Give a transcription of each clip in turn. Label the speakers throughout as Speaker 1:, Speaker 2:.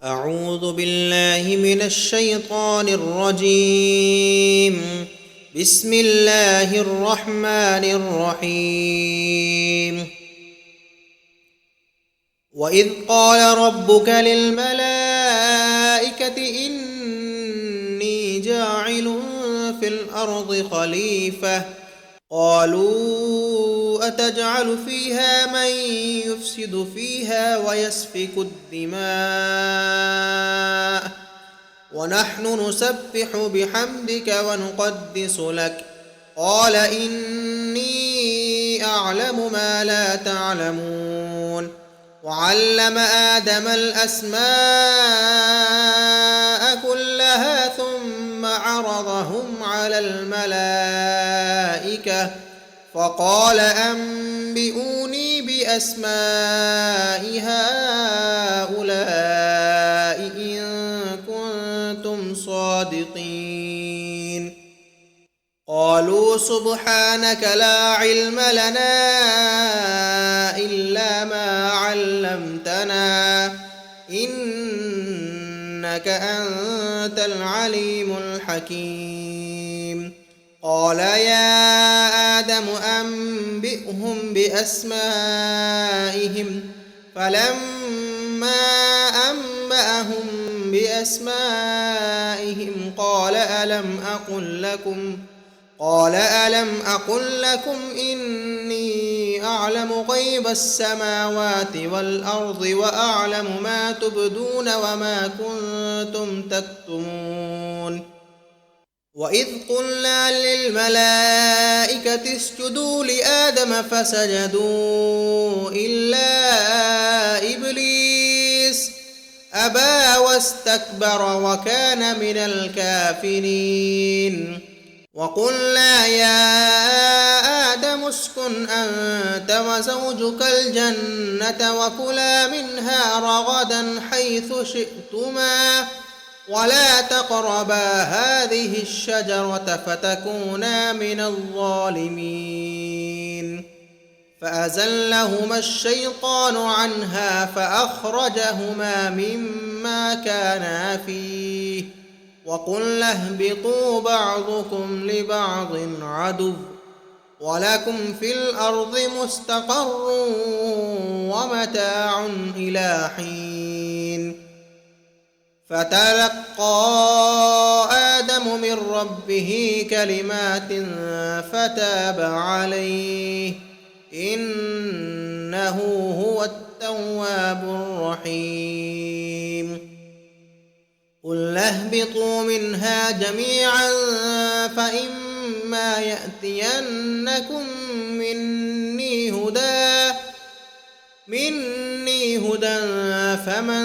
Speaker 1: أعوذ بالله من الشيطان الرجيم. بسم الله الرحمن الرحيم. وإذ قال ربك للملائكة إني جاعل في الأرض خليفة قالوا أتجعل فيها من يفسد فيها ويسفك الدماء ونحن نسبح بحمدك ونقدس لك قال إني أعلم ما لا تعلمون وعلم آدم الأسماء كلها ثم عرضهم على الملائكة فقال أنبئوني بأسماء هؤلاء إن كنتم صادقين. قالوا سبحانك لا علم لنا إلا ما علمتنا إنك أنت العليم الحكيم. قال يا آدم أنبئهم بأسمائهم فلما أنبأهم بأسمائهم قال ألم أقل لكم إني أعلم غيب السماوات والأرض وأعلم ما تبدون وما كنتم تكتمون. وإذ قلنا للملائكة اسجدوا لآدم فسجدوا إلا إبليس أبى واستكبر وكان من الكافرين. وقلنا يا آدم اسكن أنت وزوجك الجنة وكلا منها رغدا حيث شئتما ولا تقربا هذه الشجرة فتكونا من الظالمين. فأزلهما الشيطان عنها فأخرجهما مما كانا فيه وقلنا اهبطوا بعضكم لبعض عدو ولكم في الأرض مستقر ومتاع إلى حين. فتلقى آدم من ربه كلمات فتاب عليه إنه هو التواب الرحيم. قل اهبطوا منها جميعا فإما يأتينكم مني هدى فمن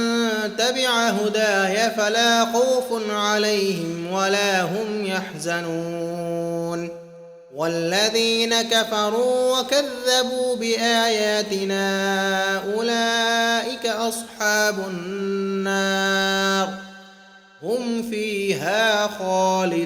Speaker 1: تبع هداي فلا خوف عليهم ولا هم يحزنون. والذين كفروا وكذبوا بآياتنا أولئك أصحاب النار هم فيها خالدون.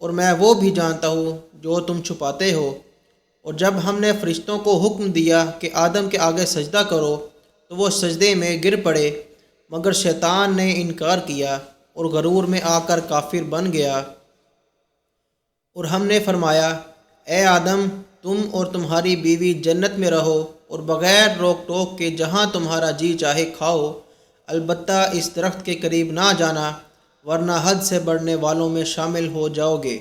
Speaker 1: اور میں وہ بھی جانتا ہوں جو تم چھپاتے ہو۔ اور جب ہم نے فرشتوں کو حکم دیا کہ آدم کے آگے سجدہ کرو تو وہ سجدے میں گر پڑے، مگر شیطان نے انکار کیا اور غرور میں آ کر کافر بن گیا۔ اور ہم نے فرمایا، اے آدم، تم اور تمہاری بیوی جنت میں رہو اور بغیر روک ٹوک کے جہاں تمہارا جی چاہے کھاؤ، البتہ اس درخت کے قریب نہ جانا ورنہ حد سے بڑھنے والوں میں شامل ہو جاؤ گے۔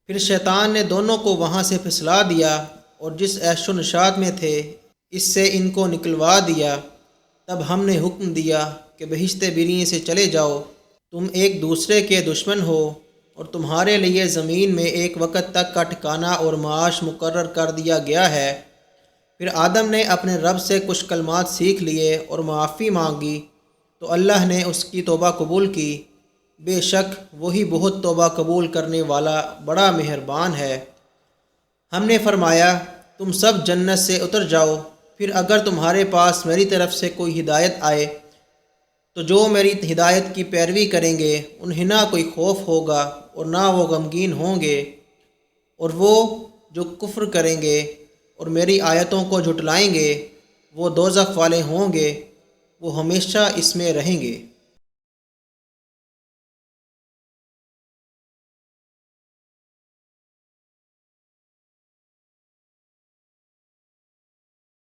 Speaker 1: پھر شیطان نے دونوں کو وہاں سے پھسلا دیا اور جس عیش و نشاط میں تھے اس سے ان کو نکلوا دیا۔ تب ہم نے حکم دیا کہ بہشت بری سے چلے جاؤ، تم ایک دوسرے کے دشمن ہو اور تمہارے لیے زمین میں ایک وقت تک کا ٹھکانہ اور معاش مقرر کر دیا گیا ہے۔ پھر آدم نے اپنے رب سے کچھ کلمات سیکھ لیے اور معافی مانگی تو اللہ نے اس کی توبہ قبول کی۔ بے شک وہی بہت توبہ قبول کرنے والا بڑا مہربان ہے۔ ہم نے فرمایا، تم سب جنت سے اتر جاؤ، پھر اگر تمہارے پاس میری طرف سے کوئی ہدایت آئے تو جو میری ہدایت کی پیروی کریں گے انہیں نہ کوئی خوف ہوگا اور نہ وہ غمگین ہوں گے، اور وہ جو کفر کریں گے اور میری آیتوں کو جھٹلائیں گے وہ دوزخ والے ہوں گے، وہ ہمیشہ اس میں رہیں گے۔